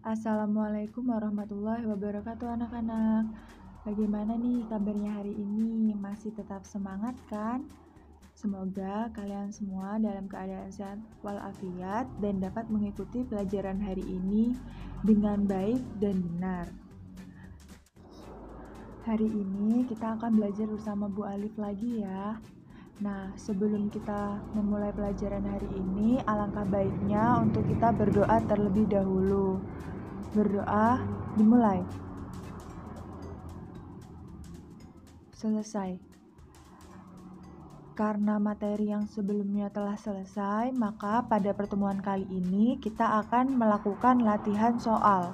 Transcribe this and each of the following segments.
Assalamualaikum warahmatullahi wabarakatuh anak-anak. Bagaimana nih kabarnya hari ini? Masih tetap semangat kan? Semoga kalian semua dalam keadaan sehat walafiat dan dapat mengikuti pelajaran hari ini dengan baik dan benar. Hari ini kita akan belajar bersama Bu Alif lagi ya. Nah, sebelum kita memulai pelajaran hari ini, alangkah baiknya untuk kita berdoa terlebih dahulu. Berdoa dimulai. Selesai. Karena materi yang sebelumnya telah selesai, maka pada pertemuan kali ini kita akan melakukan latihan soal.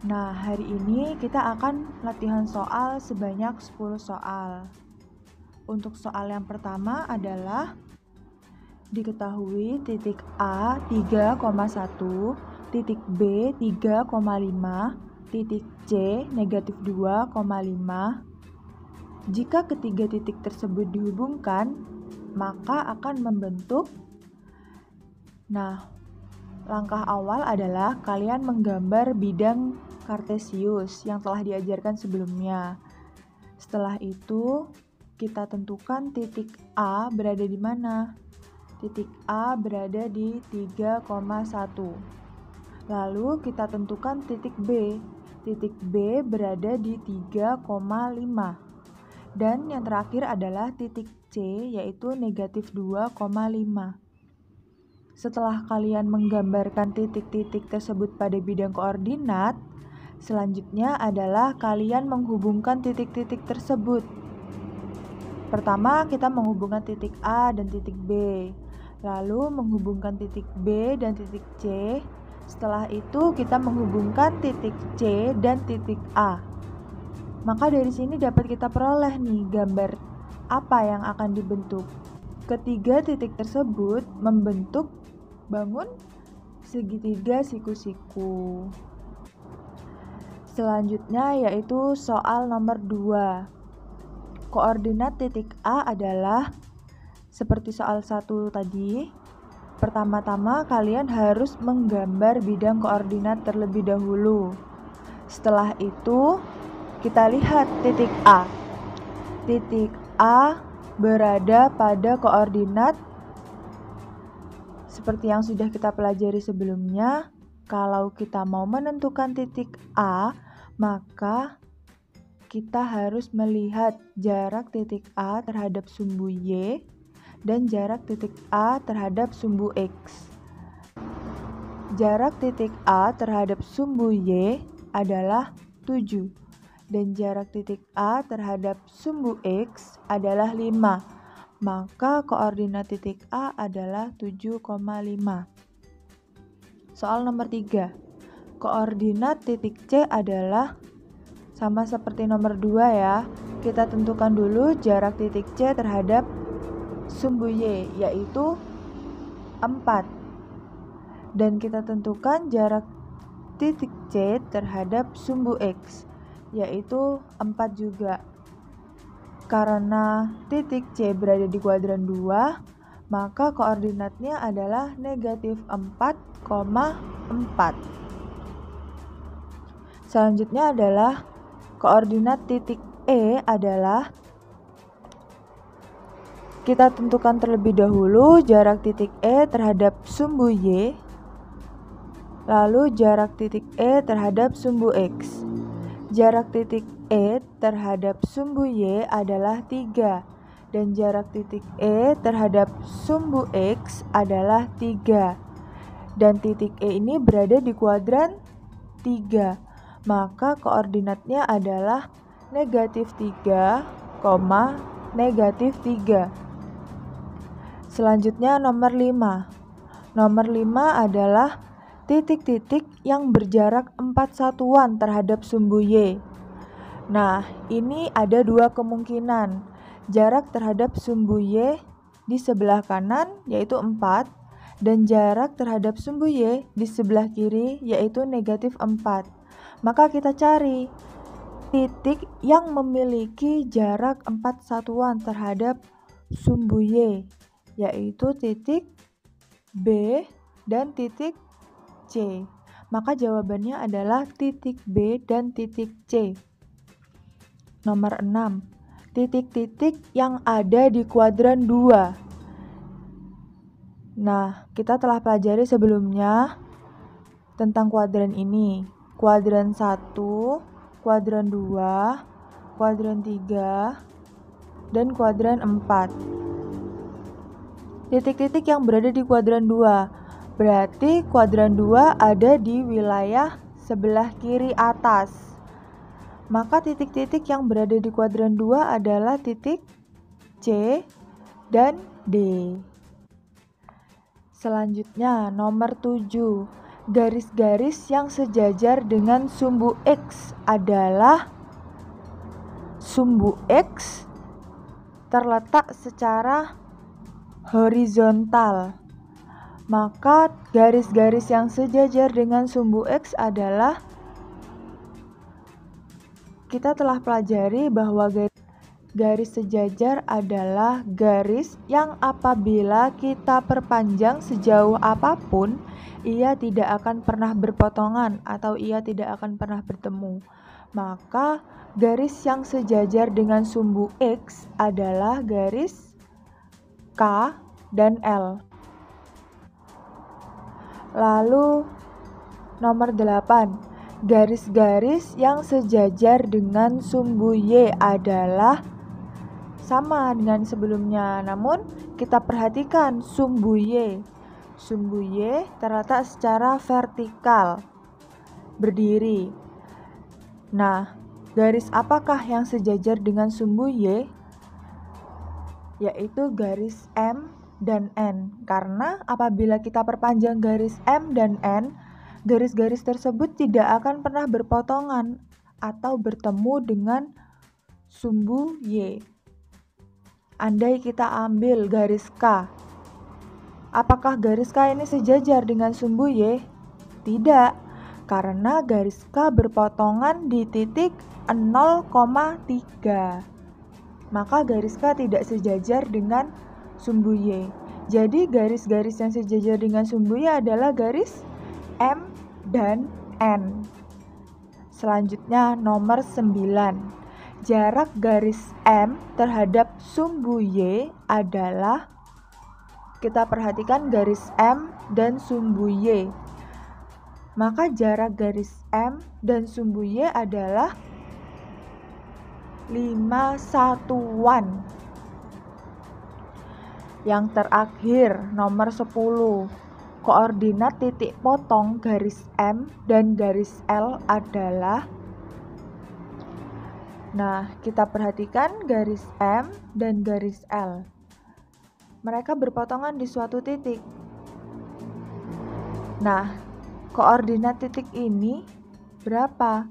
Nah, hari ini kita akan latihan soal sebanyak 10 soal. Untuk soal yang pertama adalah diketahui titik A 3,1, titik B 3,5, titik C negatif 2,5. Jika ketiga titik tersebut dihubungkan, maka akan membentuk. Nah, langkah awal adalah kalian menggambar bidang kartesius yang telah diajarkan sebelumnya. Setelah itu, kita tentukan titik A berada di mana. Titik A berada di 3,1. Lalu kita tentukan titik B. Titik B berada di 3,5. Dan yang terakhir adalah titik C, yaitu negatif 2,5. Setelah kalian menggambarkan titik-titik tersebut pada bidang koordinat, selanjutnya adalah kalian menghubungkan titik-titik tersebut. Pertama, kita menghubungkan titik A dan titik B, lalu menghubungkan titik B dan titik C. Setelah itu, kita menghubungkan titik C dan titik A. Maka dari sini dapat kita peroleh nih gambar apa yang akan dibentuk. Ketiga titik tersebut membentuk bangun segitiga siku-siku. Selanjutnya yaitu soal nomor 2. Koordinat titik A adalah seperti soal 1 tadi. Pertama-tama kalian harus menggambar bidang koordinat terlebih dahulu. Setelah itu kita lihat titik A. Titik A berada pada koordinat seperti yang sudah kita pelajari sebelumnya. Kalau kita mau menentukan titik A, maka kita harus melihat jarak titik A terhadap sumbu Y dan jarak titik A terhadap sumbu X. Jarak titik A terhadap sumbu Y adalah 7 dan jarak titik A terhadap sumbu X adalah 5. Maka koordinat titik A adalah 7,5. Soal nomor 3. Koordinat titik C adalah sama seperti nomor 2 ya. Kita tentukan dulu jarak titik C terhadap sumbu Y, yaitu 4. Dan kita tentukan jarak titik C terhadap sumbu X, yaitu 4 juga. Karena titik C berada di kuadran 2, maka koordinatnya adalah negatif 4,4. Selanjutnya adalah koordinat titik E adalah kita tentukan terlebih dahulu jarak titik E terhadap sumbu Y, lalu jarak titik E terhadap sumbu X. Jarak titik E terhadap sumbu Y adalah 3 dan jarak titik E terhadap sumbu X adalah 3. Dan titik E ini berada di kuadran 3. Maka koordinatnya adalah negatif 3, negatif 3. Selanjutnya nomor 5. Nomor 5 adalah titik-titik yang berjarak 4 satuan terhadap sumbu Y. Nah, ini ada 2 kemungkinan. Jarak terhadap sumbu Y di sebelah kanan yaitu 4 dan jarak terhadap sumbu Y di sebelah kiri yaitu negatif 4. Maka kita cari titik yang memiliki jarak 4 satuan terhadap sumbu Y, yaitu titik B dan titik C. Maka jawabannya adalah titik B dan titik C. Nomor 6. Titik-titik yang ada di kuadran 2. Nah, kita telah pelajari sebelumnya tentang kuadran ini. Kuadran 1, kuadran 2, kuadran 3, dan kuadran 4. Titik-titik yang berada di kuadran 2. Berarti kuadran 2 ada di wilayah sebelah kiri atas. Maka titik-titik yang berada di kuadran 2 adalah titik C dan D. Selanjutnya, nomor 7. Garis-garis yang sejajar dengan sumbu X adalah sumbu X terletak secara horizontal. Maka garis-garis yang sejajar dengan sumbu X adalah, kita telah pelajari bahwa garis sejajar adalah garis yang apabila kita perpanjang sejauh apapun, ia tidak akan pernah berpotongan atau ia tidak akan pernah bertemu. Maka garis yang sejajar dengan sumbu X adalah garis K dan L. Lalu nomor 8. Garis-garis yang sejajar dengan sumbu Y adalah sama dengan sebelumnya, namun kita perhatikan sumbu Y. Sumbu Y terletak secara vertikal, berdiri. Nah, garis apakah yang sejajar dengan sumbu Y? Yaitu garis M dan N. Karena apabila kita perpanjang garis M dan N, garis-garis tersebut tidak akan pernah berpotongan atau bertemu dengan sumbu Y. Andai kita ambil garis K, apakah garis K ini sejajar dengan sumbu Y? Tidak, karena garis K berpotongan di titik 0,3. Maka garis K tidak sejajar dengan sumbu Y. Jadi garis-garis yang sejajar dengan sumbu Y adalah garis M dan N. Selanjutnya nomor 9. Jarak garis M terhadap sumbu Y adalah, kita perhatikan garis M dan sumbu Y. Maka jarak garis M dan sumbu Y adalah 5 satuan. Yang terakhir, nomor 10. Koordinat titik potong garis M dan garis L adalah, nah, kita perhatikan garis M dan garis L. Mereka berpotongan di suatu titik. Nah, koordinat titik ini berapa?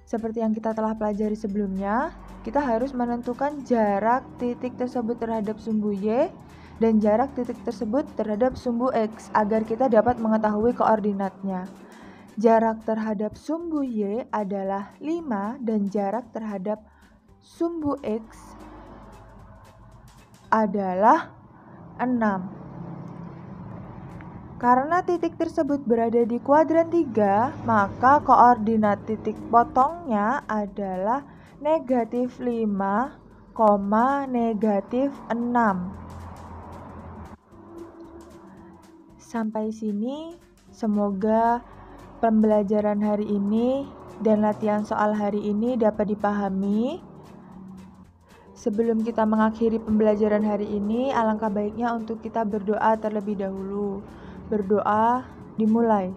Seperti yang kita telah pelajari sebelumnya, kita harus menentukan jarak titik tersebut terhadap sumbu Y dan jarak titik tersebut terhadap sumbu X agar kita dapat mengetahui koordinatnya. Jarak terhadap sumbu Y adalah 5 dan jarak terhadap sumbu X adalah 6. Karena titik tersebut berada di kuadran 3, maka koordinat titik potongnya adalah negatif 5, negatif 6. Sampai sini, semoga pembelajaran hari ini dan latihan soal hari ini dapat dipahami. Sebelum kita mengakhiri pembelajaran hari ini, alangkah baiknya untuk kita berdoa terlebih dahulu. Berdoa dimulai.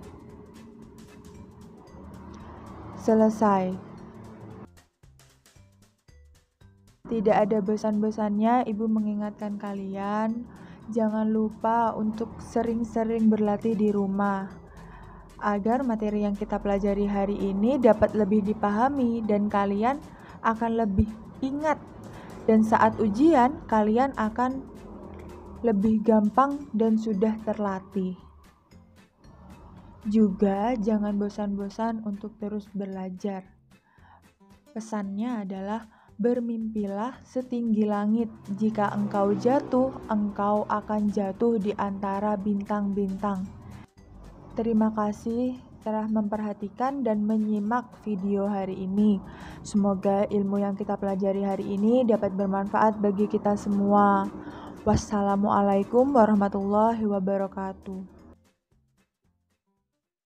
Selesai. Tidak ada bosan-bosannya Ibu mengingatkan kalian, jangan lupa untuk sering-sering berlatih di rumah, agar materi yang kita pelajari hari ini dapat lebih dipahami dan kalian akan lebih ingat. Dan saat ujian, kalian akan lebih gampang dan sudah terlatih. Juga jangan bosan-bosan untuk terus belajar. Pesannya adalah bermimpilah setinggi langit. Jika engkau jatuh, engkau akan jatuh di antara bintang-bintang. Terima kasih telah memperhatikan dan menyimak video hari ini. Semoga ilmu yang kita pelajari hari ini dapat bermanfaat bagi kita semua. Wassalamualaikum warahmatullahi wabarakatuh.